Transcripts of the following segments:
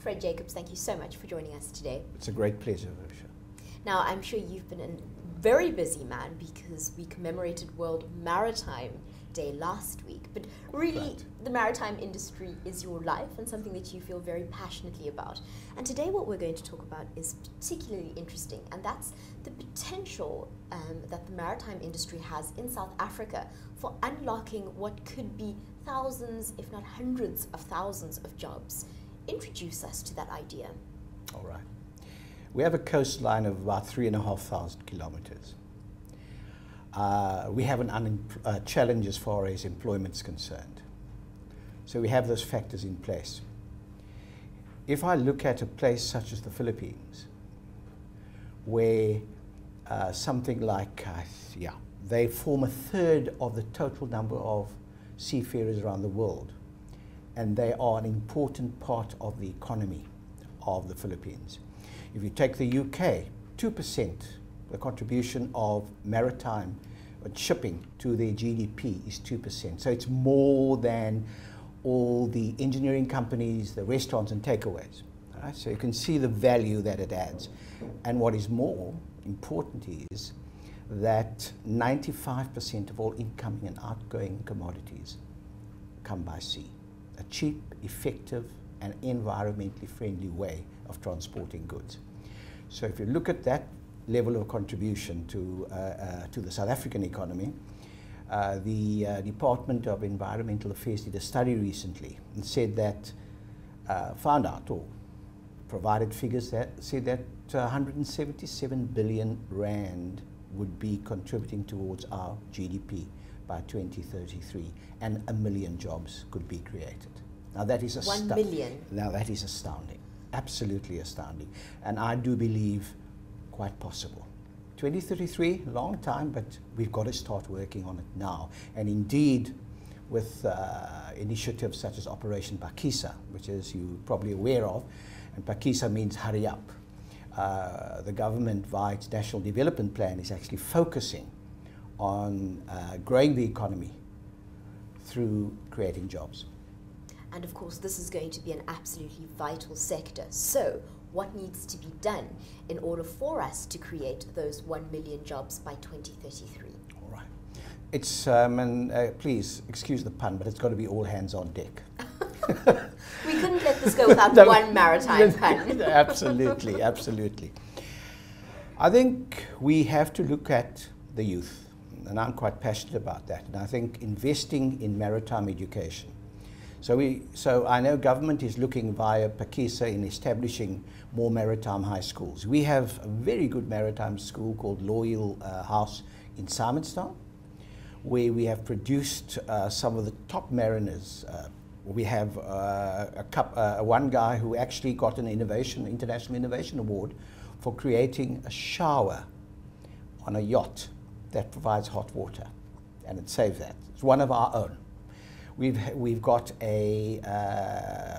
Fred Jacobs, thank you so much for joining us today. It's a great pleasure, Risha. Now, I'm sure you've been a very busy man because we commemorated World Maritime Day last week, but really Right. the maritime industry is your life and something that you feel very passionately about. And today what we're going to talk about is particularly interesting, and that's the potential that the maritime industry has in South Africa for unlocking what could be thousands, if not hundreds of thousands of jobs. Introduce us to that idea. All right. We have a coastline of about 3,500 kilometers. We have a challenge as far as employment is concerned. So we have those factors in place. If I look at a place such as the Philippines, where something like, they form a third of the total number of seafarers around the world, and they are an important part of the economy of the Philippines. If you take the UK, 2%, the contribution of maritime shipping to their GDP is 2%. So it's more than all the engineering companies, the restaurants and takeaways. Right? So you can see the value that it adds. And what is more important is that 95% of all incoming and outgoing commodities come by sea. A cheap, effective and environmentally friendly way of transporting goods. So if you look at that level of contribution to the South African economy, the Department of Environmental Affairs did a study recently and said that, found out or provided figures that said that 177 billion rand would be contributing towards our GDP by 2033, and 1 million jobs could be created. Now that is 1 million. Now that is astounding, absolutely astounding, and I do believe quite possible. 2033, long time, but we've got to start working on it now. And indeed, with initiatives such as Operation Pakisa, which is you're probably aware of, and Pakisa means hurry up. The government, via its National Development Plan, is actually focusing on growing the economy through creating jobs. And of course, this is going to be an absolutely vital sector. So, what needs to be done in order for us to create those 1 million jobs by 2033? All right. It's, please excuse the pun, but it's got to be all hands on deck. We couldn't let this go without one maritime pun. Absolutely, absolutely. I think we have to look at the youth, and I'm quite passionate about that. And I think investing in maritime education. So I know government is looking via Pakisa in establishing more maritime high schools. We have a very good maritime school called Loyal House in Simonstown, where we have produced some of the top mariners. We have one guy who actually got an International Innovation Award for creating a shower on a yacht that provides hot water, and it saves that. It's one of our own. We've got a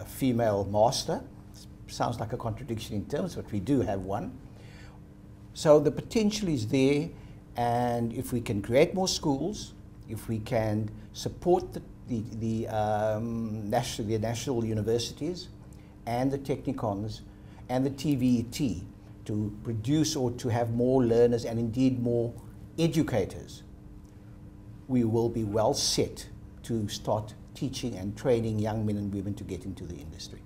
female master. Sounds like a contradiction in terms, but we do have one. So the potential is there, and if we can create more schools, if we can support the national universities and the technikons and the TVET to produce or to have more learners and indeed more educators, we will be well set to start teaching and training young men and women to get into the industry.